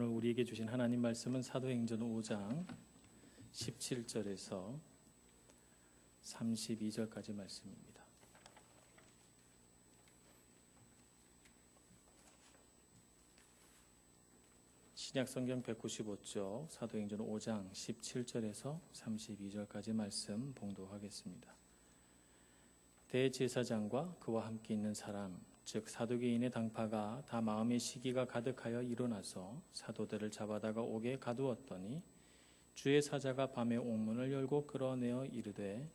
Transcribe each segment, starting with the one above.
오늘 우리에게 주신 하나님 말씀은 사도행전 5장 17절에서 32절까지 말씀입니다. 신약성경 195쪽 사도행전 5장 17절에서 32절까지 말씀 봉독하겠습니다. 대제사장과 그와 함께 있는 사람 즉 사두개인의 당파가 다 마음의 시기가 가득하여 일어나서 사도들을 잡아다가 옥에 가두었더니 주의 사자가 밤에 옥문을 열고 끌어내어 이르되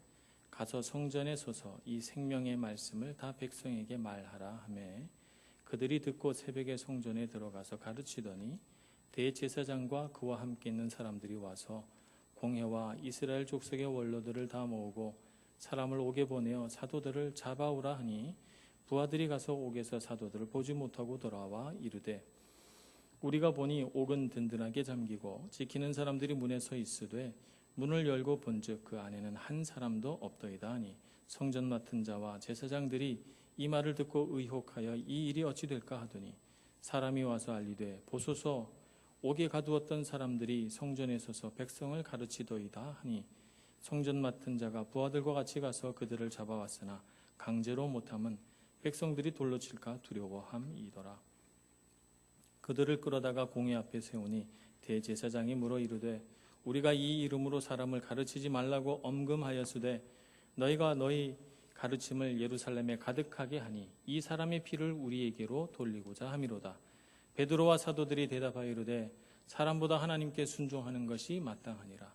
가서 성전에 서서 이 생명의 말씀을 다 백성에게 말하라 하매 그들이 듣고 새벽에 성전에 들어가서 가르치더니 대제사장과 그와 함께 있는 사람들이 와서 공회와 이스라엘 족속의 원로들을 다 모으고 사람을 옥에 보내어 사도들을 잡아오라 하니 부하들이 가서 옥에서 사도들을 보지 못하고 돌아와 이르되 우리가 보니 옥은 든든하게 잠기고 지키는 사람들이 문에 서 있으되 문을 열고 본즉 그 안에는 한 사람도 없더이다 하니 성전 맡은 자와 제사장들이 이 말을 듣고 의혹하여 이 일이 어찌 될까 하더니 사람이 와서 알리되 보소서 옥에 가두었던 사람들이 성전에 서서 백성을 가르치더이다 하니 성전 맡은 자가 부하들과 같이 가서 그들을 잡아왔으나 강제로 못함은 백성들이 돌로 칠까 두려워함이더라. 그들을 끌어다가 공회 앞에 세우니 대제사장이 물어 이르되 우리가 이 이름으로 사람을 가르치지 말라고 엄금하였으되 너희가 너희 가르침을 예루살렘에 가득하게 하니 이 사람의 피를 우리에게로 돌리고자 함이로다. 베드로와 사도들이 대답하여 이르되 사람보다 하나님께 순종하는 것이 마땅하니라.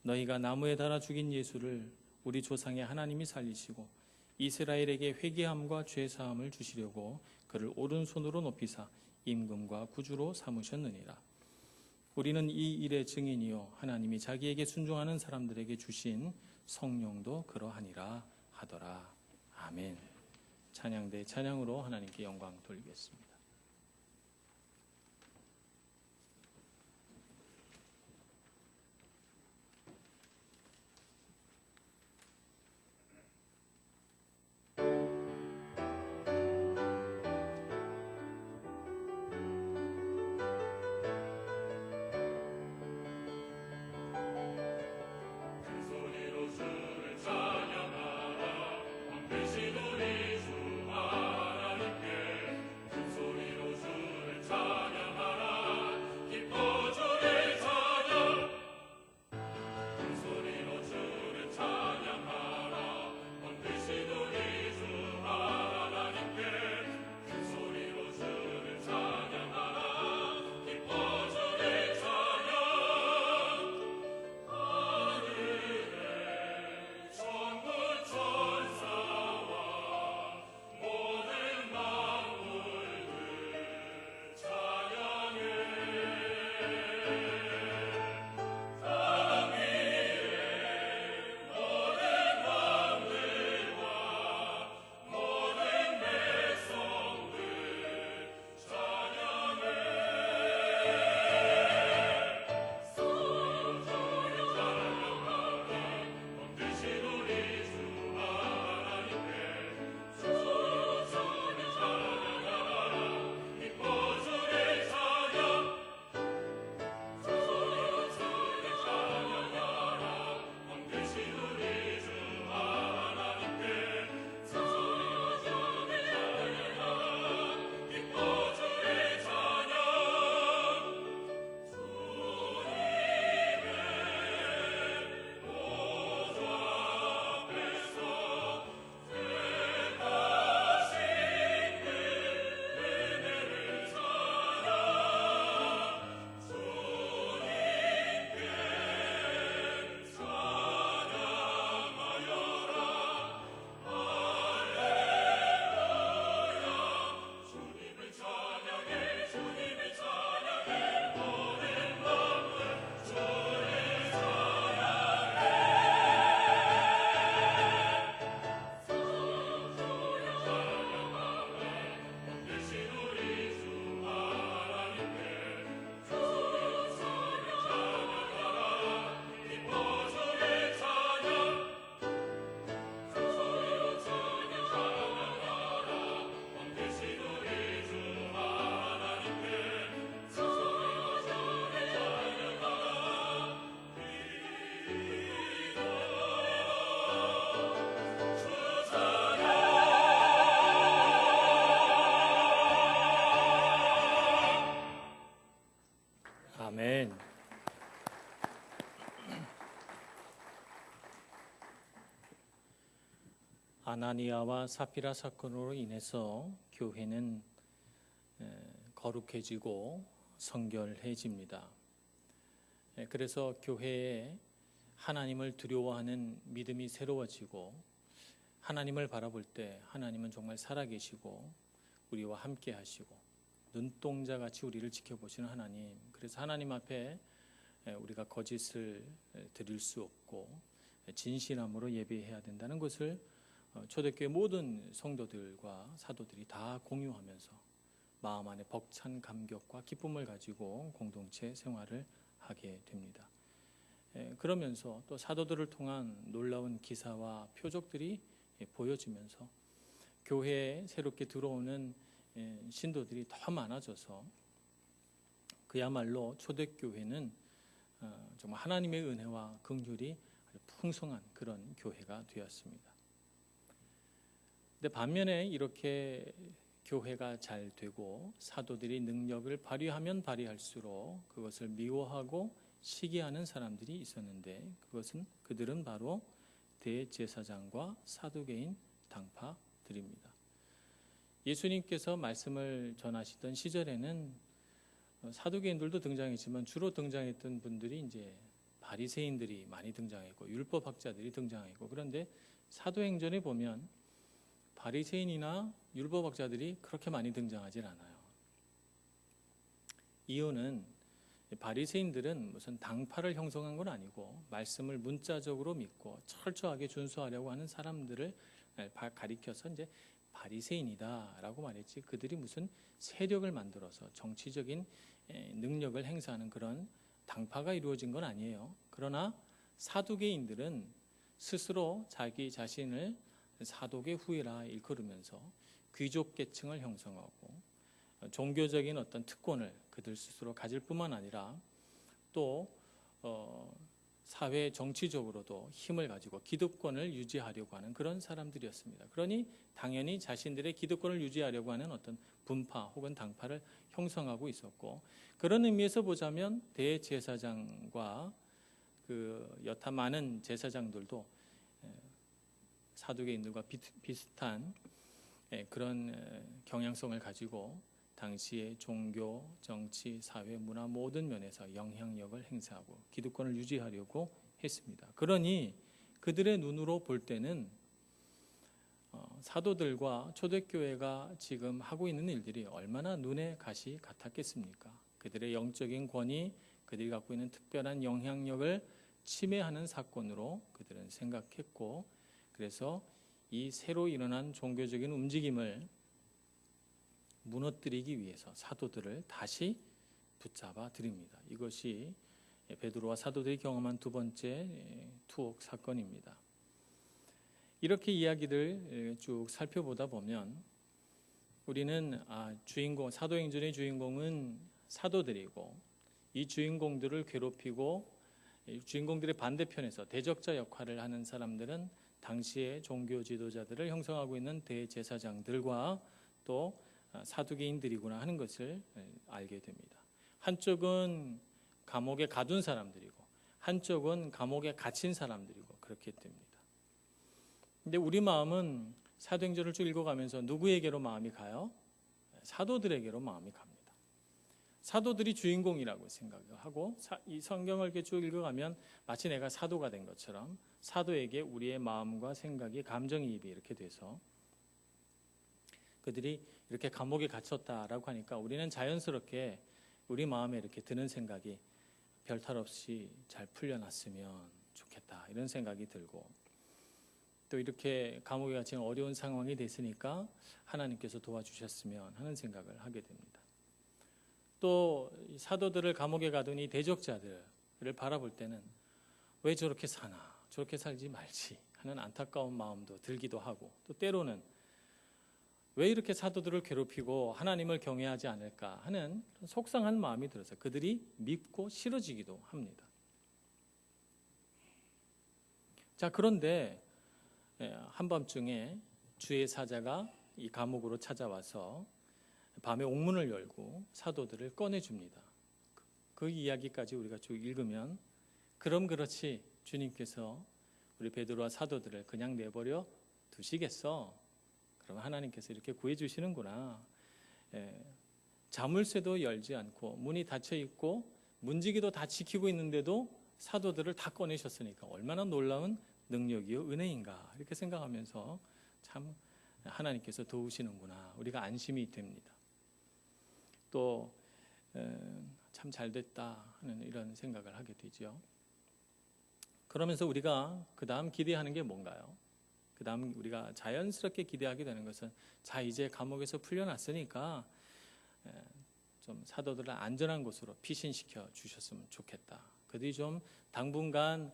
너희가 나무에 달아 죽인 예수를 우리 조상의 하나님이 살리시고 이스라엘에게 회개함과 죄사함을 주시려고 그를 오른손으로 높이사 임금과 구주로 삼으셨느니라. 우리는 이 일의 증인이요 하나님이 자기에게 순종하는 사람들에게 주신 성령도 그러하니라 하더라. 아멘. 찬양대 찬양으로 하나님께 영광 돌리겠습니다. 소리 아나니아와 사피라 사건으로 인해서 교회는 거룩해지고 성결해집니다. 그래서 교회에 하나님을 두려워하는 믿음이 새로워지고 하나님을 바라볼 때 하나님은 정말 살아계시고 우리와 함께 하시고 눈동자같이 우리를 지켜보시는 하나님, 그래서 하나님 앞에 우리가 거짓을 드릴 수 없고 진실함으로 예배해야 된다는 것을 초대교회 모든 성도들과 사도들이 다 공유하면서 마음 안에 벅찬 감격과 기쁨을 가지고 공동체 생활을 하게 됩니다. 그러면서 또 사도들을 통한 놀라운 기사와 표적들이 보여지면서 교회에 새롭게 들어오는 신도들이 더 많아져서 그야말로 초대교회는 정말 하나님의 은혜와 긍휼이 풍성한 그런 교회가 되었습니다. 근데 반면에 이렇게 교회가 잘 되고 사도들이 능력을 발휘하면 발휘할수록 그것을 미워하고 시기하는 사람들이 있었는데 그들은 바로 대제사장과 사두개인 당파들입니다. 예수님께서 말씀을 전하시던 시절에는 사두개인들도 등장했지만 주로 등장했던 분들이 이제 바리새인들이 많이 등장했고 율법학자들이 등장했고, 그런데 사도행전에 보면 바리새인이나 율법학자들이 그렇게 많이 등장하지 않아요. 이유는 바리새인들은 무슨 당파를 형성한 건 아니고 말씀을 문자적으로 믿고 철저하게 준수하려고 하는 사람들을 가리켜서 이제 바리새인이다라고 말했지, 그들이 무슨 세력을 만들어서 정치적인 능력을 행사하는 그런 당파가 이루어진 건 아니에요. 그러나 사두개인들은 스스로 자기 자신을 사도계 후예라 일컬으면서 귀족 계층을 형성하고 종교적인 어떤 특권을 그들 스스로 가질 뿐만 아니라 또 사회 정치적으로도 힘을 가지고 기득권을 유지하려고 하는 그런 사람들이었습니다. 그러니 당연히 자신들의 기득권을 유지하려고 하는 어떤 분파 혹은 당파를 형성하고 있었고, 그런 의미에서 보자면 대제사장과 그 여타 많은 제사장들도 사두개인들과 비슷한 그런 경향성을 가지고 당시의 종교, 정치, 사회, 문화 모든 면에서 영향력을 행사하고 기득권을 유지하려고 했습니다. 그러니 그들의 눈으로 볼 때는 사도들과 초대교회가 지금 하고 있는 일들이 얼마나 눈에 가시 같았겠습니까? 그들의 영적인 권위, 그들이 갖고 있는 특별한 영향력을 침해하는 사건으로 그들은 생각했고, 그래서 이 새로 일어난 종교적인 움직임을 무너뜨리기 위해서 사도들을 다시 붙잡아 드립니다. 이것이 베드로와 사도들이 경험한 두 번째 투옥 사건입니다. 이렇게 이야기들 쭉 살펴보다 보면 우리는 사도행전의 주인공은 사도들이고, 이 주인공들을 괴롭히고 주인공들의 반대편에서 대적자 역할을 하는 사람들은 당시의 종교 지도자들을 형성하고 있는 대제사장들과 또 사두개인들이구나 하는 것을 알게 됩니다. 한쪽은 감옥에 가둔 사람들이고 한쪽은 감옥에 갇힌 사람들이고 그렇게 됩니다. 근데 우리 마음은 사도행전을 쭉 읽어가면서 누구에게로 마음이 가요? 사도들에게로 마음이 갑니다. 사도들이 주인공이라고 생각하고 이 성경을 이렇게 쭉 읽어가면 마치 내가 사도가 된 것처럼 사도에게 우리의 마음과 생각이 감정이입이 이렇게 돼서 그들이 이렇게 감옥에 갇혔다라고 하니까 우리는 자연스럽게 우리 마음에 이렇게 드는 생각이 별탈 없이 잘 풀려났으면 좋겠다 이런 생각이 들고, 또 이렇게 감옥에 갇힌 어려운 상황이 됐으니까 하나님께서 도와주셨으면 하는 생각을 하게 됩니다. 또 사도들을 감옥에 가둔 이 대적자들을 바라볼 때는 왜 저렇게 사나, 저렇게 살지 말지 하는 안타까운 마음도 들기도 하고, 또 때로는 왜 이렇게 사도들을 괴롭히고 하나님을 경외하지 않을까 하는 속상한 마음이 들어서 그들이 밉고 싫어지기도 합니다. 자, 그런데 한밤중에 주의 사자가 이 감옥으로 찾아와서 밤에 옥문을 열고 사도들을 꺼내줍니다. 그 이야기까지 우리가 쭉 읽으면 그럼 그렇지 주님께서 우리 베드로와 사도들을 그냥 내버려 두시겠어? 그러면 하나님께서 이렇게 구해주시는구나. 자물쇠도 열지 않고 문이 닫혀 있고 문지기도 다 지키고 있는데도 사도들을 다 꺼내셨으니까 얼마나 놀라운 능력이요 은혜인가 이렇게 생각하면서 참 하나님께서 도우시는구나 우리가 안심이 됩니다. 또 참 잘됐다 하는 이런 생각을 하게 되죠. 그러면서 우리가 그 다음 기대하는 게 뭔가요? 그 다음 우리가 자연스럽게 기대하게 되는 것은 자 이제 감옥에서 풀려났으니까 좀 사도들을 안전한 곳으로 피신시켜 주셨으면 좋겠다. 그들이 좀 당분간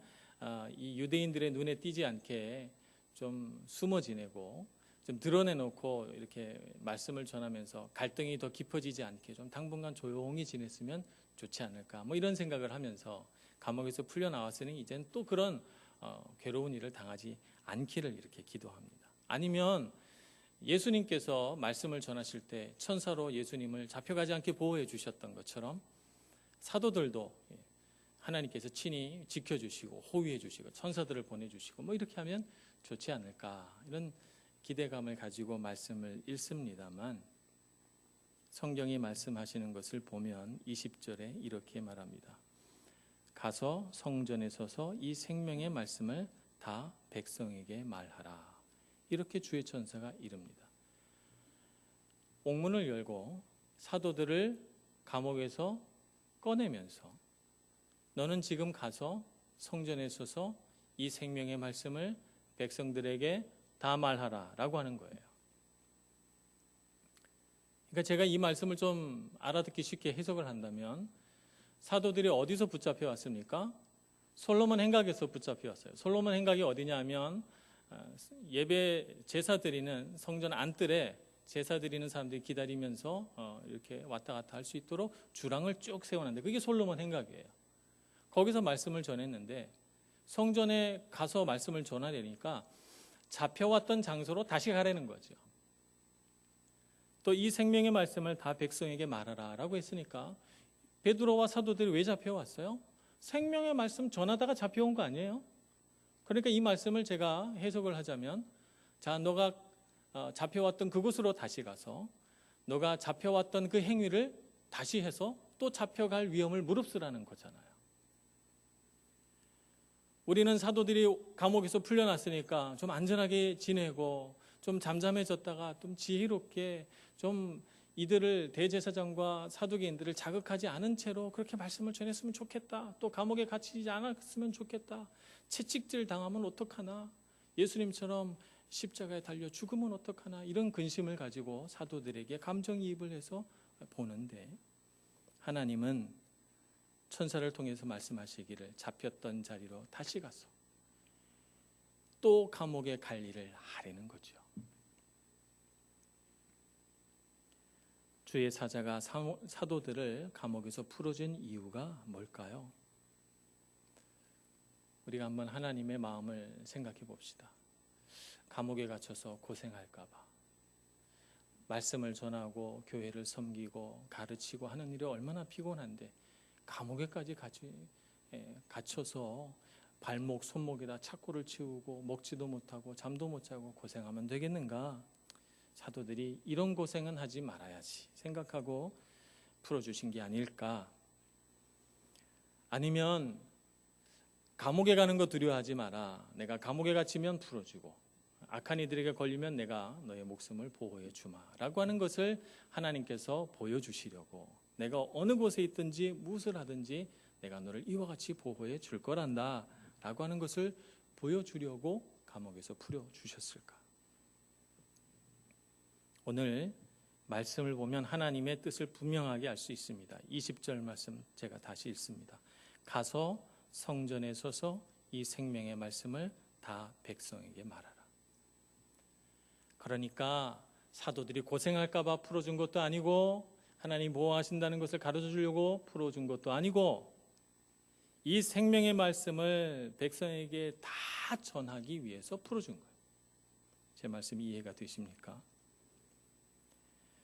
이 유대인들의 눈에 띄지 않게 좀 숨어 지내고 좀 드러내놓고 이렇게 말씀을 전하면서 갈등이 더 깊어지지 않게 좀 당분간 조용히 지냈으면 좋지 않을까 뭐 이런 생각을 하면서 감옥에서 풀려나왔으니 이젠 또 그런 괴로운 일을 당하지 않기를 이렇게 기도합니다. 아니면 예수님께서 말씀을 전하실 때 천사로 예수님을 잡혀가지 않게 보호해 주셨던 것처럼 사도들도 하나님께서 친히 지켜주시고 호위해 주시고 천사들을 보내주시고 뭐 이렇게 하면 좋지 않을까 이런 기대감을 가지고 말씀을 읽습니다만 성경이 말씀하시는 것을 보면 20절에 이렇게 말합니다. 가서 성전에 서서 이 생명의 말씀을 다 백성에게 말하라. 이렇게 주의 천사가 이릅니다. 옥문을 열고 사도들을 감옥에서 꺼내면서 너는 지금 가서 성전에 서서 이 생명의 말씀을 백성들에게 다 말하라 라고 하는 거예요. 그러니까 제가 이 말씀을 좀 알아듣기 쉽게 해석을 한다면 사도들이 어디서 붙잡혀 왔습니까? 솔로몬 행각에서 붙잡혀 왔어요. 솔로몬 행각이 어디냐 하면 예배 제사 드리는 성전 안뜰에 제사 드리는 사람들이 기다리면서 이렇게 왔다 갔다 할 수 있도록 주랑을 쭉 세워놨는데 그게 솔로몬 행각이에요. 거기서 말씀을 전했는데 성전에 가서 말씀을 전하려니까 잡혀왔던 장소로 다시 가라는 거죠. 또 이 생명의 말씀을 다 백성에게 말하라 라고 했으니까 베드로와 사도들이 왜 잡혀왔어요? 생명의 말씀 전하다가 잡혀온 거 아니에요? 그러니까 이 말씀을 제가 해석을 하자면 자 너가 잡혀왔던 그곳으로 다시 가서 너가 잡혀왔던 그 행위를 다시 해서 또 잡혀갈 위험을 무릅쓰라는 거잖아요. 우리는 사도들이 감옥에서 풀려났으니까 좀 안전하게 지내고 좀 잠잠해졌다가 좀 지혜롭게 좀 이들을 대제사장과 사두개인들을 자극하지 않은 채로 그렇게 말씀을 전했으면 좋겠다. 또 감옥에 갇히지 않았으면 좋겠다. 채찍질 당하면 어떡하나. 예수님처럼 십자가에 달려 죽으면 어떡하나. 이런 근심을 가지고 사도들에게 감정이입을 해서 보는데 하나님은 천사를 통해서 말씀하시기를 잡혔던 자리로 다시 가서 또 감옥에 갈 일을 하려는 거죠. 주의 사자가 사도들을 감옥에서 풀어준 이유가 뭘까요? 우리가 한번 하나님의 마음을 생각해 봅시다. 감옥에 갇혀서 고생할까 봐 말씀을 전하고 교회를 섬기고 가르치고 하는 일이 얼마나 피곤한데 감옥에까지 갇혀서 발목 손목에다 착고를 치우고 먹지도 못하고 잠도 못 자고 고생하면 되겠는가? 사도들이 이런 고생은 하지 말아야지 생각하고 풀어주신 게 아닐까? 아니면 감옥에 가는 거 두려워하지 마라. 내가 감옥에 갇히면 풀어주고 악한 이들에게 걸리면 내가 너의 목숨을 보호해 주마 라고 하는 것을 하나님께서 보여주시려고 내가 어느 곳에 있든지 무엇을 하든지 내가 너를 이와 같이 보호해 줄 거란다 라고 하는 것을 보여주려고 감옥에서 풀어주셨을까? 오늘 말씀을 보면 하나님의 뜻을 분명하게 알 수 있습니다. 20절 말씀 제가 다시 읽습니다. 가서 성전에 서서 이 생명의 말씀을 다 백성에게 말하라. 그러니까 사도들이 고생할까 봐 풀어준 것도 아니고 하나님 보호하신다는 것을 가르쳐 주려고 풀어준 것도 아니고 이 생명의 말씀을 백성에게 다 전하기 위해서 풀어준 거예요. 제 말씀이 이해가 되십니까?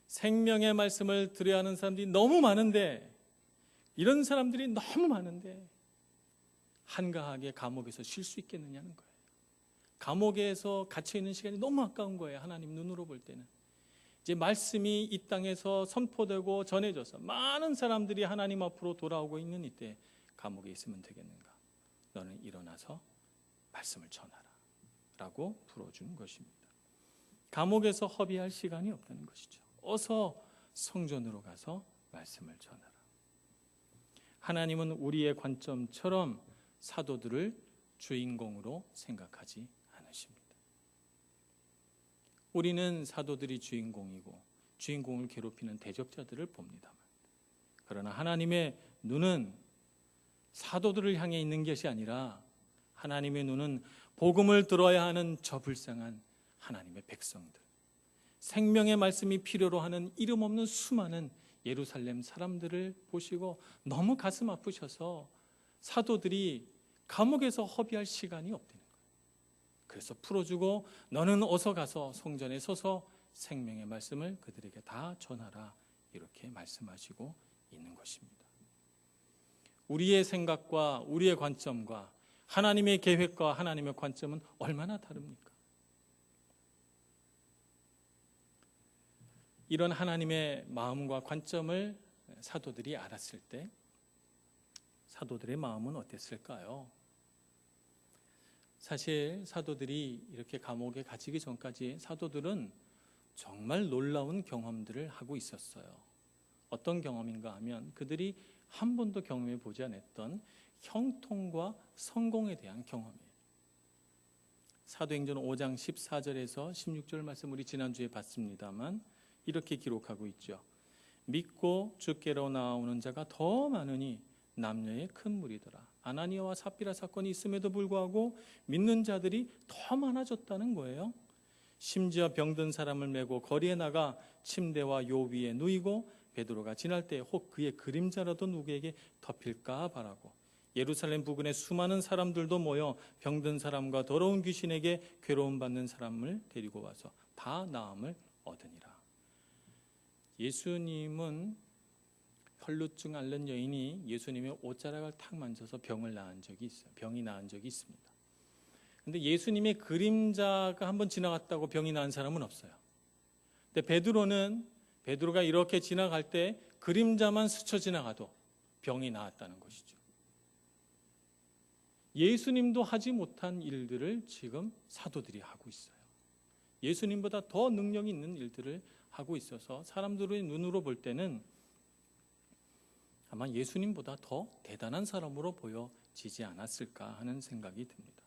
생명의 말씀을 들어야 하는 사람들이 너무 많은데 이런 사람들이 너무 많은데 한가하게 감옥에서 쉴 수 있겠느냐는 거예요. 감옥에서 갇혀 있는 시간이 너무 아까운 거예요. 하나님 눈으로 볼 때는. 이제 말씀이 이 땅에서 선포되고 전해져서 많은 사람들이 하나님 앞으로 돌아오고 있는 이때 감옥에 있으면 되겠는가? 너는 일어나서 말씀을 전하라 라고 불어준 것입니다. 감옥에서 허비할 시간이 없다는 것이죠. 어서 성전으로 가서 말씀을 전하라. 하나님은 우리의 관점처럼 사도들을 주인공으로 생각하지 않으십니다. 우리는 사도들이 주인공이고 주인공을 괴롭히는 대적자들을 봅니다만, 그러나 하나님의 눈은 사도들을 향해 있는 것이 아니라 하나님의 눈은 복음을 들어야 하는 저 불쌍한 하나님의 백성들, 생명의 말씀이 필요로 하는 이름 없는 수많은 예루살렘 사람들을 보시고 너무 가슴 아프셔서 사도들이 감옥에서 허비할 시간이 없다는 거예요. 그래서 풀어주고 너는 어서 가서 성전에 서서 생명의 말씀을 그들에게 다 전하라, 이렇게 말씀하시고 있는 것입니다. 우리의 생각과 우리의 관점과 하나님의 계획과 하나님의 관점은 얼마나 다릅니까? 이런 하나님의 마음과 관점을 사도들이 알았을 때 사도들의 마음은 어땠을까요? 사실 사도들이 이렇게 감옥에 갇히기 전까지 사도들은 정말 놀라운 경험들을 하고 있었어요. 어떤 경험인가 하면 그들이 한 번도 경험해 보지 않았던 형통과 성공에 대한 경험이에요. 사도행전 5장 14절에서 16절 말씀 우리 지난주에 봤습니다만 이렇게 기록하고 있죠. 믿고 주께로 나오는 자가 더 많으니 남녀의 큰 무리더라. 아나니아와 삽비라 사건이 있음에도 불구하고 믿는 자들이 더 많아졌다는 거예요. 심지어 병든 사람을 메고 거리에 나가 침대와 요 위에 누이고 베드로가 지날 때 혹 그의 그림자라도 누구에게 덮일까 바라고 예루살렘 부근에 수많은 사람들도 모여 병든 사람과 더러운 귀신에게 괴로움 받는 사람을 데리고 와서 다 나음을 얻으니라. 예수님은 혈루증 앓는 여인이 예수님의 옷자락을 탁 만져서 병을 나은 적이 있어요. 병이 나은 적이 있습니다. 근데 예수님의 그림자가 한번 지나갔다고 병이 나은 사람은 없어요. 근데 베드로가 이렇게 지나갈 때 그림자만 스쳐 지나가도 병이 나았다는 것이죠. 예수님도 하지 못한 일들을 지금 사도들이 하고 있어요. 예수님보다 더 능력이 있는 일들을 하고 있어서 사람들의 눈으로 볼 때는 아마 예수님보다 더 대단한 사람으로 보여지지 않았을까 하는 생각이 듭니다.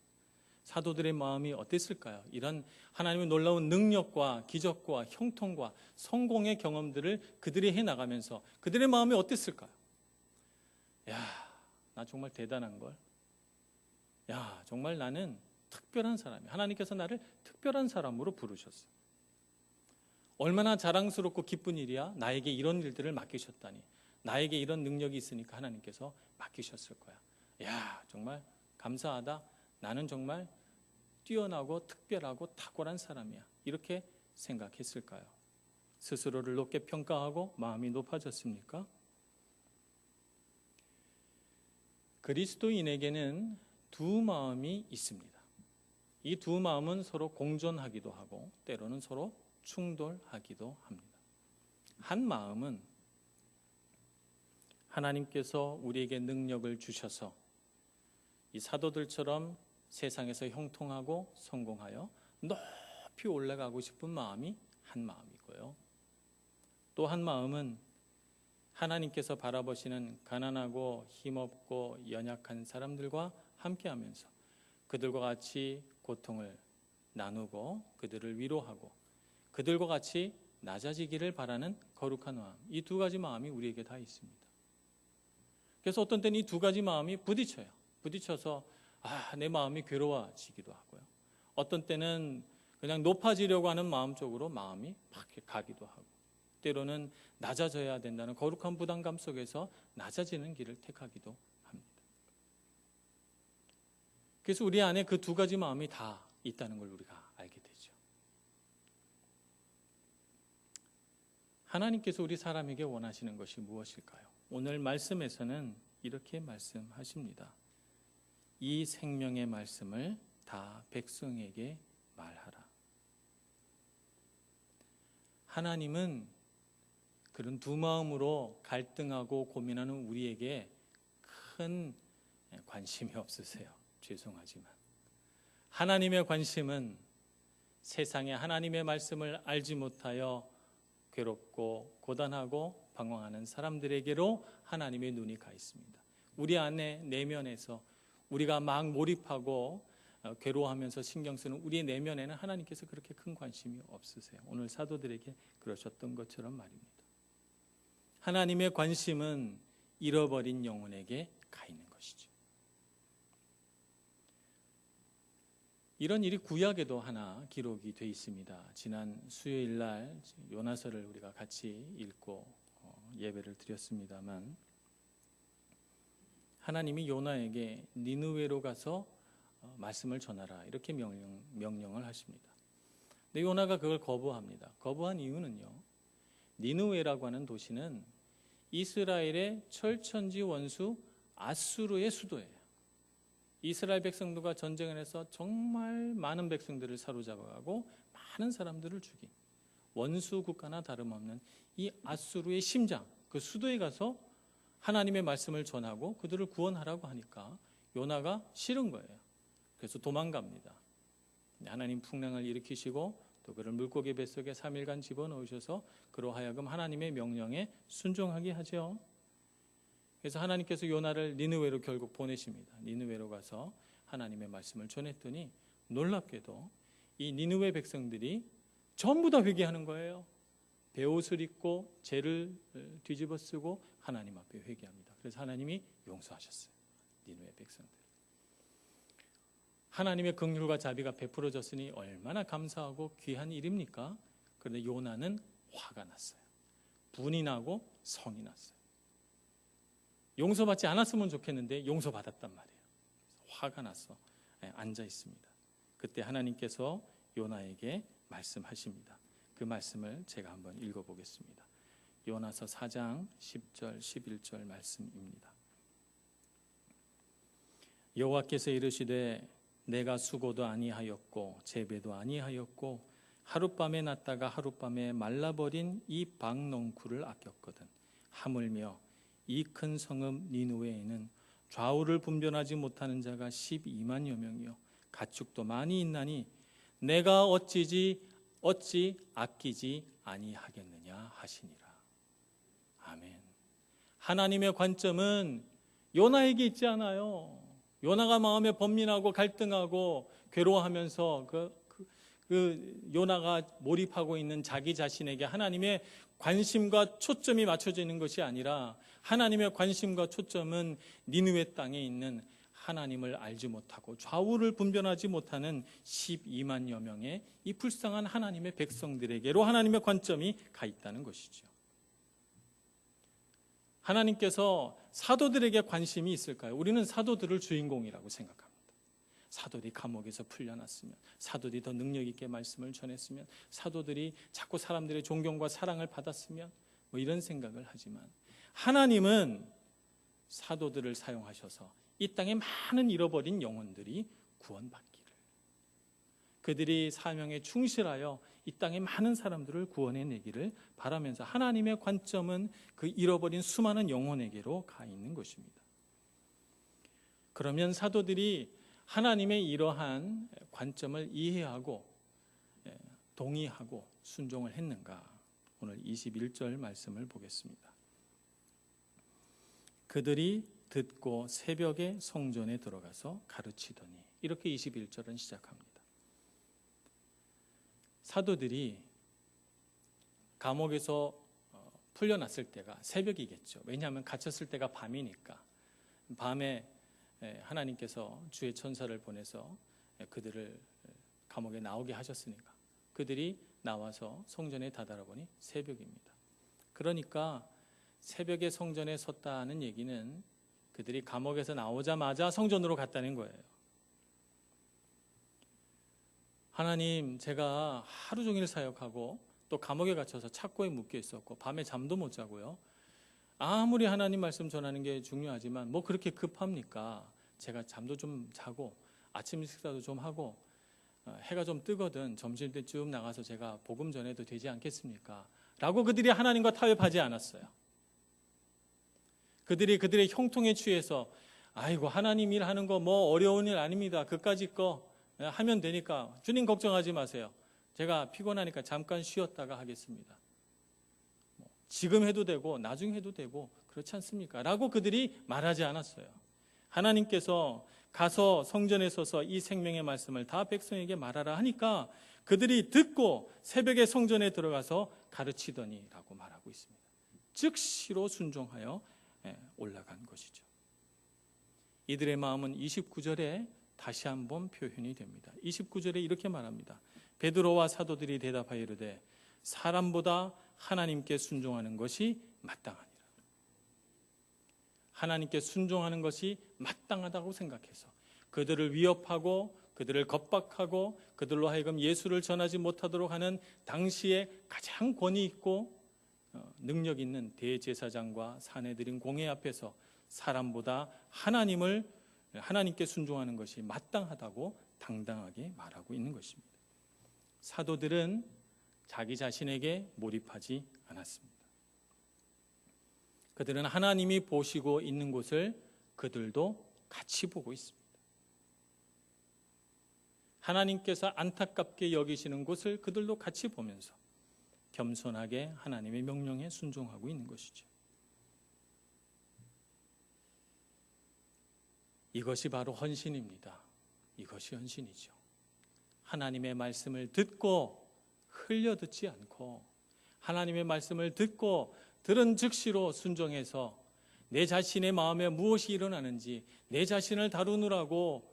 사도들의 마음이 어땠을까요? 이런 하나님의 놀라운 능력과 기적과 형통과 성공의 경험들을 그들이 해나가면서 그들의 마음이 어땠을까요? 야, 나 정말 대단한 걸. 야, 정말 나는 특별한 사람이야. 하나님께서 나를 특별한 사람으로 부르셨어. 얼마나 자랑스럽고 기쁜 일이야. 나에게 이런 일들을 맡기셨다니. 나에게 이런 능력이 있으니까 하나님께서 맡기셨을 거야. 야, 정말 감사하다. 나는 정말 뛰어나고 특별하고 탁월한 사람이야. 이렇게 생각했을까요? 스스로를 높게 평가하고 마음이 높아졌습니까? 그리스도인에게는 두 마음이 있습니다. 이 두 마음은 서로 공존하기도 하고 때로는 서로 충돌하기도 합니다. 한 마음은 하나님께서 우리에게 능력을 주셔서 이 사도들처럼 세상에서 형통하고 성공하여 높이 올라가고 싶은 마음이 한 마음이고요. 또 한 마음은 하나님께서 바라보시는 가난하고 힘없고 연약한 사람들과 함께하면서 그들과 같이 고통을 나누고 그들을 위로하고 그들과 같이 낮아지기를 바라는 거룩한 마음. 이 두 가지 마음이 우리에게 다 있습니다. 그래서 어떤 때는 이 두 가지 마음이 부딪혀요. 부딪혀서 내 마음이 괴로워지기도 하고요. 어떤 때는 그냥 높아지려고 하는 마음 쪽으로 마음이 막 가기도 하고 때로는 낮아져야 된다는 거룩한 부담감 속에서 낮아지는 길을 택하기도 합니다. 그래서 우리 안에 그 두 가지 마음이 다 있다는 걸 우리가 알게 되죠. 하나님께서 우리 사람에게 원하시는 것이 무엇일까요? 오늘 말씀에서는 이렇게 말씀하십니다. 이 생명의 말씀을 다 백성에게 말하라. 하나님은 그런 두 마음으로 갈등하고 고민하는 우리에게 큰 관심이 없으세요. 죄송하지만. 하나님의 관심은 세상에 하나님의 말씀을 알지 못하여 괴롭고 고단하고 방황하는 사람들에게로 하나님의 눈이 가 있습니다. 우리 안에 내면에서 우리가 막 몰입하고 괴로워하면서 신경 쓰는 우리의 내면에는 하나님께서 그렇게 큰 관심이 없으세요. 오늘 사도들에게 그러셨던 것처럼 말입니다. 하나님의 관심은 잃어버린 영혼에게 가 있는 것이죠. 이런 일이 구약에도 하나 기록이 되어 있습니다. 지난 수요일 날 요나서를 우리가 같이 읽고 예배를 드렸습니다만, 하나님이 요나에게 니느웨로 가서 말씀을 전하라 이렇게 명령을 하십니다. 근데 요나가 그걸 거부합니다. 거부한 이유는요, 니느웨라고 하는 도시는 이스라엘의 철천지 원수 아수르의 수도예요. 이스라엘 백성들과 전쟁을 해서 정말 많은 백성들을 사로잡아가고 많은 사람들을 죽인 원수 국가나 다름없는 이 아수르의 심장, 그 수도에 가서 하나님의 말씀을 전하고 그들을 구원하라고 하니까 요나가 싫은 거예요. 그래서 도망갑니다. 하나님 풍랑을 일으키시고 또 그를 물고기 뱃속에 3일간 집어넣으셔서 그로 하여금 하나님의 명령에 순종하게 하죠. 그래서 하나님께서 요나를 니느웨로 결국 보내십니다. 니느웨로 가서 하나님의 말씀을 전했더니 놀랍게도 이 니느웨 백성들이 전부 다 회개하는 거예요. 베옷을 입고 죄를 뒤집어 쓰고 하나님 앞에 회개합니다. 그래서 하나님이 용서하셨어요. 니느웨 백성들. 하나님의 긍휼과 자비가 베풀어졌으니 얼마나 감사하고 귀한 일입니까? 그런데 요나는 화가 났어요. 분이 나고 성이 났어요. 용서받지 않았으면 좋겠는데 용서받았단 말이에요. 화가 나서 앉아 있습니다. 그때 하나님께서 요나에게 말씀하십니다. 그 말씀을 제가 한번 읽어보겠습니다. 요나서 4장 10절 11절 말씀입니다. 여호와께서 이르시되 내가 수고도 아니하였고 재배도 아니하였고 하룻밤에 났다가 하룻밤에 말라버린 이 박농쿨을 아꼈거든. 하물며 이 큰 성읍 니느웨에는 좌우를 분별하지 못하는 자가 12만여 명이요 가축도 많이 있나니 내가 어찌 아끼지 아니하겠느냐 하시니라. 아멘. 하나님의 관점은 요나에게 있지 않아요. 요나가 마음에 번민하고 갈등하고 괴로워하면서 요나가 몰입하고 있는 자기 자신에게 하나님의 관심과 초점이 맞춰져 있는 것이 아니라 하나님의 관심과 초점은 니느웨 땅에 있는 하나님을 알지 못하고 좌우를 분별하지 못하는 12만여 명의 이 불쌍한 하나님의 백성들에게로 하나님의 관점이 가 있다는 것이죠. 하나님께서 사도들에게 관심이 있을까요? 우리는 사도들을 주인공이라고 생각합니다. 사도들이 감옥에서 풀려났으면, 사도들이 더 능력 있게 말씀을 전했으면, 사도들이 자꾸 사람들의 존경과 사랑을 받았으면 뭐 이런 생각을 하지만 하나님은 사도들을 사용하셔서 이 땅에 많은 잃어버린 영혼들이 구원받기를, 그들이 사명에 충실하여 이 땅에 많은 사람들을 구원해내기를 바라면서 하나님의 관점은 그 잃어버린 수많은 영혼에게로 가 있는 것입니다. 그러면 사도들이 하나님의 이러한 관점을 이해하고 동의하고 순종을 했는가? 오늘 21절 말씀을 보겠습니다. 그들이 듣고 새벽에 성전에 들어가서 가르치더니, 이렇게 21절은 시작합니다. 사도들이 감옥에서 풀려났을 때가 새벽이겠죠. 왜냐하면 갇혔을 때가 밤이니까. 밤에 하나님께서 주의 천사를 보내서 그들을 감옥에 나오게 하셨으니까 그들이 나와서 성전에 다다라보니 새벽입니다. 그러니까 새벽에 성전에 섰다는 얘기는 그들이 감옥에서 나오자마자 성전으로 갔다는 거예요. 하나님, 제가 하루 종일 사역하고 또 감옥에 갇혀서 착고에 묶여 있었고 밤에 잠도 못 자고요. 아무리 하나님 말씀 전하는 게 중요하지만 뭐 그렇게 급합니까? 제가 잠도 좀 자고 아침 식사도 좀 하고 해가 좀 뜨거든 점심 때쯤 나가서 제가 복음 전해도 되지 않겠습니까? 라고 그들이 하나님과 타협하지 않았어요. 그들이 그들의 형통에 취해서 아이고 하나님 일하는 거 뭐 어려운 일 아닙니다. 그까짓 거 하면 되니까 주님 걱정하지 마세요. 제가 피곤하니까 잠깐 쉬었다가 하겠습니다. 지금 해도 되고 나중에 해도 되고 그렇지 않습니까? 라고 그들이 말하지 않았어요. 하나님께서 가서 성전에 서서 이 생명의 말씀을 다 백성에게 말하라 하니까 그들이 듣고 새벽에 성전에 들어가서 가르치더니 라고 말하고 있습니다. 즉시로 순종하여 올라간 것이죠. 이들의 마음은 29절에 다시 한번 표현이 됩니다. 29절에 이렇게 말합니다. 베드로와 사도들이 대답하여 이르되 사람보다 하나님께 순종하는 것이 마땅하니라. 하나님께 순종하는 것이 마땅하다고 생각해서 그들을 위협하고 그들을 겁박하고 그들로 하여금 예수를 전하지 못하도록 하는 당시에 가장 권위 있고 능력 있는 대제사장과 사내들인 공회 앞에서 사람보다 하나님께 순종하는 것이 마땅하다고 당당하게 말하고 있는 것입니다. 사도들은 자기 자신에게 몰입하지 않았습니다. 그들은 하나님이 보시고 있는 곳을 그들도 같이 보고 있습니다. 하나님께서 안타깝게 여기시는 곳을 그들도 같이 보면서 겸손하게 하나님의 명령에 순종하고 있는 것이죠. 이것이 바로 헌신입니다. 이것이 헌신이죠. 하나님의 말씀을 듣고 흘려듣지 않고 하나님의 말씀을 듣고 들은 즉시로 순종해서 내 자신의 마음에 무엇이 일어나는지 내 자신을 다루느라고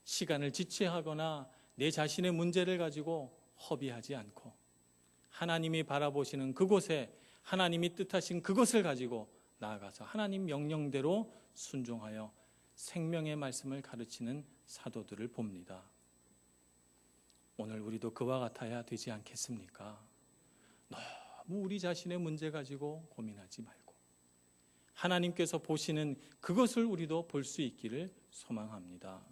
시간을 지체하거나 내 자신의 문제를 가지고 허비하지 않고 하나님이 바라보시는 그곳에 하나님이 뜻하신 그것을 가지고 나아가서 하나님 명령대로 순종하여 생명의 말씀을 가르치는 사도들을 봅니다. 오늘 우리도 그와 같아야 되지 않겠습니까? 너무 우리 자신의 문제 가지고 고민하지 말고 하나님께서 보시는 그것을 우리도 볼 수 있기를 소망합니다.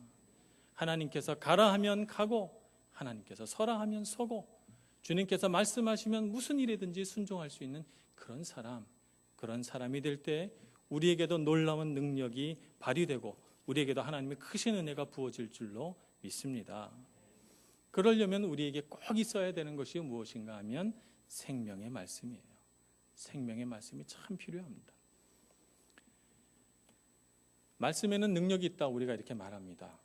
하나님께서 가라 하면 가고 하나님께서 서라 하면 서고 주님께서 말씀하시면 무슨 일이든지 순종할 수 있는 그런 사람이 될 때 우리에게도 놀라운 능력이 발휘되고 우리에게도 하나님의 크신 은혜가 부어질 줄로 믿습니다. 그러려면 우리에게 꼭 있어야 되는 것이 무엇인가 하면 생명의 말씀이에요. 생명의 말씀이 참 필요합니다. 말씀에는 능력이 있다 우리가 이렇게 말합니다.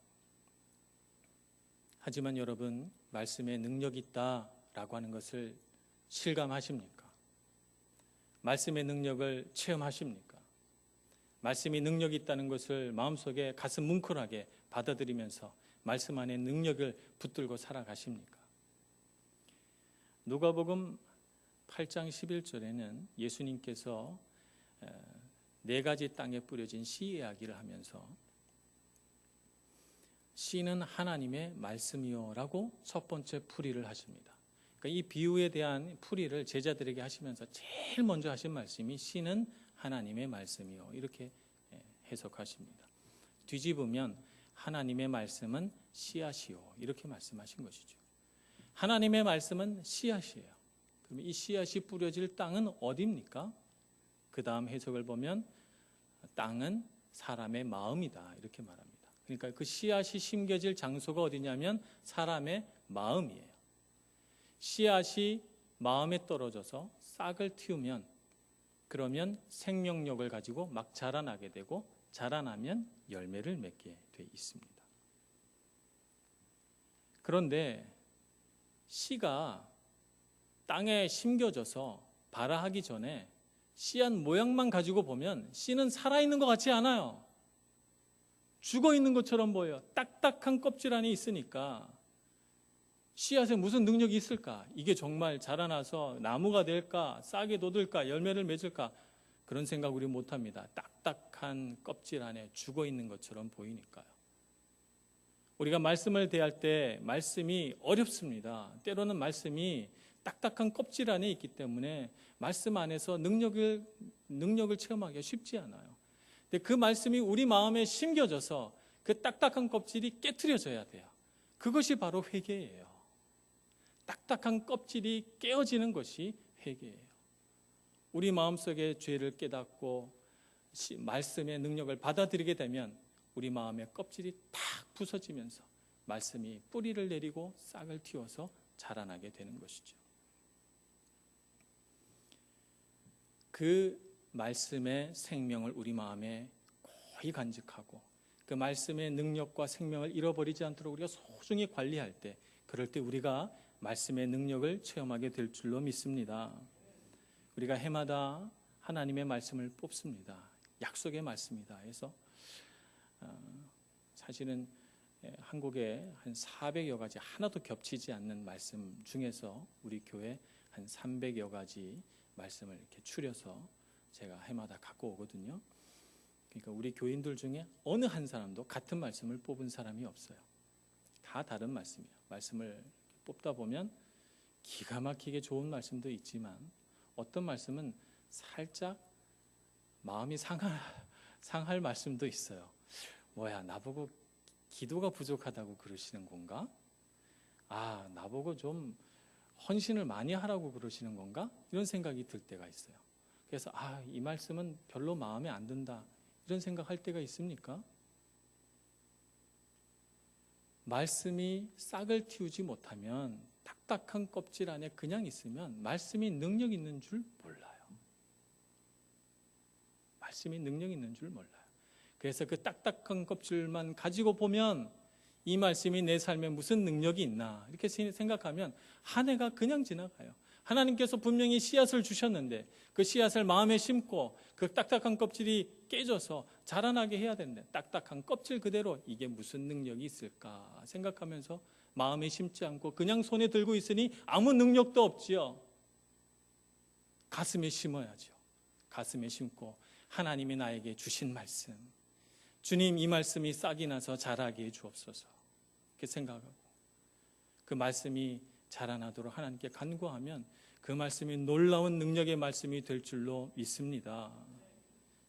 하지만 여러분 말씀에 능력이 있다라고 하는 것을 실감하십니까? 말씀의 능력을 체험하십니까? 말씀이 능력이 있다는 것을 마음속에 가슴 뭉클하게 받아들이면서 말씀 안에 능력을 붙들고 살아가십니까? 누가복음 8장 11절에는 예수님께서 4가지 땅에 뿌려진 씨 이야기를 하면서 씨는 하나님의 말씀이요라고 첫 번째 풀이를 하십니다. 그러니까 이 비유에 대한 풀이를 제자들에게 하시면서 제일 먼저 하신 말씀이 씨는 하나님의 말씀이요 이렇게 해석하십니다. 뒤집으면 하나님의 말씀은 씨앗이요 이렇게 말씀하신 것이죠. 하나님의 말씀은 씨앗이에요. 그럼 이 씨앗이 뿌려질 땅은 어디입니까? 그 다음 해석을 보면 땅은 사람의 마음이다 이렇게 말합니다. 그러니까 그 씨앗이 심겨질 장소가 어디냐면 사람의 마음이에요. 씨앗이 마음에 떨어져서 싹을 틔우면 그러면 생명력을 가지고 막 자라나게 되고 자라나면 열매를 맺게 돼 있습니다. 그런데 씨가 땅에 심겨져서 발아하기 전에 씨앗 모양만 가지고 보면 씨는 살아있는 것 같지 않아요. 죽어있는 것처럼 보여요. 딱딱한 껍질 안에 있으니까 씨앗에 무슨 능력이 있을까? 이게 정말 자라나서 나무가 될까? 싹이 돋을까? 열매를 맺을까? 그런 생각 우리 못합니다. 딱딱한 껍질 안에 죽어있는 것처럼 보이니까요. 우리가 말씀을 대할 때 말씀이 어렵습니다. 때로는 말씀이 딱딱한 껍질 안에 있기 때문에 말씀 안에서 능력을 체험하기가 쉽지 않아요. 근데 그 말씀이 우리 마음에 심겨져서 그 딱딱한 껍질이 깨트려져야 돼요. 그것이 바로 회개예요. 딱딱한 껍질이 깨어지는 것이 회개예요. 우리 마음속에 죄를 깨닫고 말씀의 능력을 받아들이게 되면 우리 마음의 껍질이 탁 부서지면서 말씀이 뿌리를 내리고 싹을 틔워서 자라나게 되는 것이죠. 그 말씀의 생명을 우리 마음에 고이 간직하고 그 말씀의 능력과 생명을 잃어버리지 않도록 우리가 소중히 관리할 때, 그럴 때 우리가 말씀의 능력을 체험하게 될 줄로 믿습니다. 우리가 해마다 하나님의 말씀을 뽑습니다. 약속의 말씀이다 해서 사실은 한국에 한 400여 가지 하나도 겹치지 않는 말씀 중에서 우리 교회 한 300여 가지 말씀을 이렇게 추려서 제가 해마다 갖고 오거든요. 그러니까 우리 교인들 중에 어느 한 사람도 같은 말씀을 뽑은 사람이 없어요. 다 다른 말씀이에요. 말씀을 뽑다 보면 기가 막히게 좋은 말씀도 있지만 어떤 말씀은 살짝 마음이 상할 말씀도 있어요. 뭐야, 나보고 기도가 부족하다고 그러시는 건가? 아, 나보고 좀 헌신을 많이 하라고 그러시는 건가? 이런 생각이 들 때가 있어요. 그래서 이 말씀은 별로 마음에 안 든다, 이런 생각할 때가 있습니까? 말씀이 싹을 틔우지 못하면 딱딱한 껍질 안에 그냥 있으면 말씀이 능력 있는 줄 몰라요. 말씀이 능력 있는 줄 몰라요. 그래서 그 딱딱한 껍질만 가지고 보면 이 말씀이 내 삶에 무슨 능력이 있나 이렇게 생각하면 한 해가 그냥 지나가요. 하나님께서 분명히 씨앗을 주셨는데 그 씨앗을 마음에 심고 그 딱딱한 껍질이 깨져서 자라나게 해야 되는데 딱딱한 껍질 그대로 이게 무슨 능력이 있을까 생각하면서 마음에 심지 않고 그냥 손에 들고 있으니 아무 능력도 없지요. 가슴에 심어야죠. 가슴에 심고 하나님이 나에게 주신 말씀, 주님 이 말씀이 싹이 나서 자라게 해 주옵소서 이렇게 생각하고 그 말씀이 자라나도록 하나님께 간구하면 그 말씀이 놀라운 능력의 말씀이 될 줄로 믿습니다.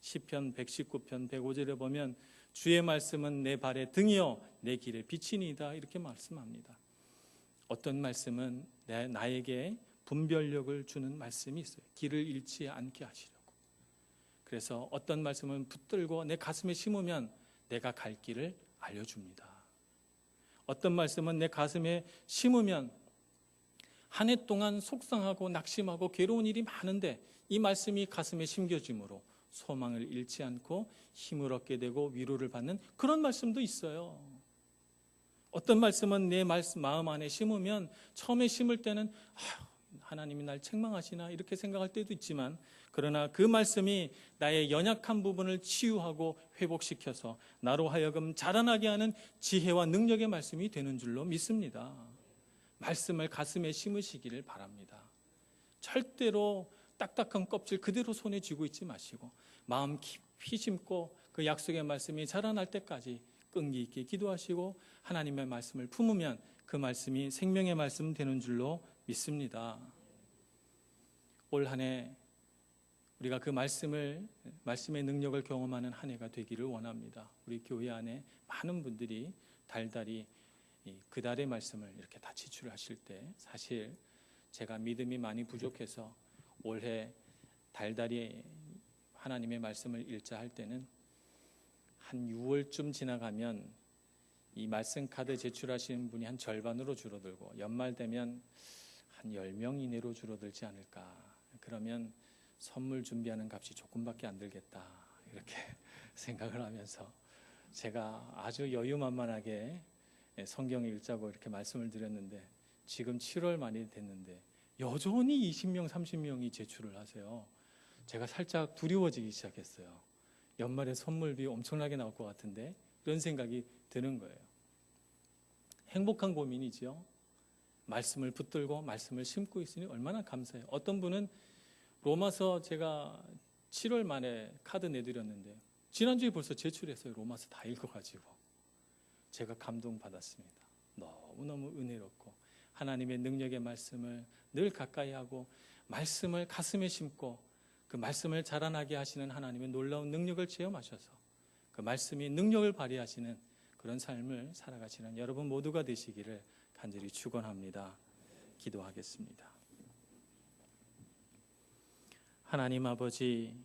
시편 119편 105절에 보면 주의 말씀은 내 발의 등이요 내 길의 빛이니이다 이렇게 말씀합니다. 어떤 말씀은 나에게 분별력을 주는 말씀이 있어요. 길을 잃지 않게 하시려고. 그래서 어떤 말씀은 붙들고 내 가슴에 심으면 내가 갈 길을 알려줍니다. 어떤 말씀은 내 가슴에 심으면 한 해 동안 속상하고 낙심하고 괴로운 일이 많은데 이 말씀이 가슴에 심겨짐으로 소망을 잃지 않고 힘을 얻게 되고 위로를 받는 그런 말씀도 있어요. 어떤 말씀은 내 마음 안에 심으면 처음에 심을 때는 하나님이 날 책망하시나 이렇게 생각할 때도 있지만 그러나 그 말씀이 나의 연약한 부분을 치유하고 회복시켜서 나로 하여금 자라나게 하는 지혜와 능력의 말씀이 되는 줄로 믿습니다. 말씀을 가슴에 심으시기를 바랍니다. 절대로 딱딱한 껍질 그대로 손에 쥐고 있지 마시고 마음 깊이 심고 그 약속의 말씀이 자라날 때까지 끈기 있게 기도하시고 하나님의 말씀을 품으면 그 말씀이 생명의 말씀 되는 줄로 믿습니다. 올 한 해 우리가 그 말씀의 능력을 경험하는 한 해가 되기를 원합니다. 우리 교회 안에 많은 분들이 달달이 그 달의 말씀을 이렇게 다 지출하실 때 사실 제가 믿음이 많이 부족해서 올해 달달이 하나님의 말씀을 읽자 할 때는 한 6월쯤 지나가면 이 말씀 카드 제출하시는 분이 한 절반으로 줄어들고 연말 되면 한 10명 이내로 줄어들지 않을까. 그러면 선물 준비하는 값이 조금밖에 안 들겠다 이렇게 생각을 하면서 제가 아주 여유만만하게 성경 읽자고 이렇게 말씀을 드렸는데 지금 7월 말이 됐는데 여전히 20명 30명이 제출을 하세요. 제가 살짝 두려워지기 시작했어요. 연말에 선물비 엄청나게 나올 것 같은데 이런 생각이 드는 거예요. 행복한 고민이죠. 말씀을 붙들고 말씀을 심고 있으니 얼마나 감사해요. 어떤 분은 로마서 제가 7월 말에 카드 내드렸는데 지난주에 벌써 제출했어요. 로마서 다 읽어가지고. 제가 감동받았습니다. 너무너무 은혜롭고 하나님의 능력의 말씀을 늘 가까이 하고 말씀을 가슴에 심고 그 말씀을 자라나게 하시는 하나님의 놀라운 능력을 체험하셔서 그 말씀이 능력을 발휘하시는 그런 삶을 살아가시는 여러분 모두가 되시기를 간절히 축원합니다. 기도하겠습니다. 하나님 아버지,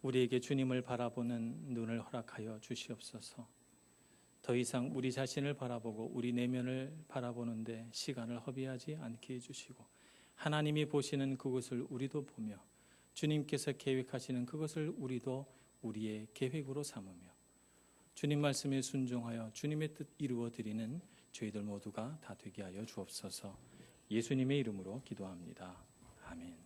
우리에게 주님을 바라보는 눈을 허락하여 주시옵소서. 더 이상 우리 자신을 바라보고 우리 내면을 바라보는데 시간을 허비하지 않게 해주시고, 하나님이 보시는 그것을 우리도 보며 주님께서 계획하시는 그것을 우리도 우리의 계획으로 삼으며 주님 말씀에 순종하여 주님의 뜻 이루어 드리는 저희들 모두가 다 되게 하여 주옵소서. 예수님의 이름으로 기도합니다. 아멘.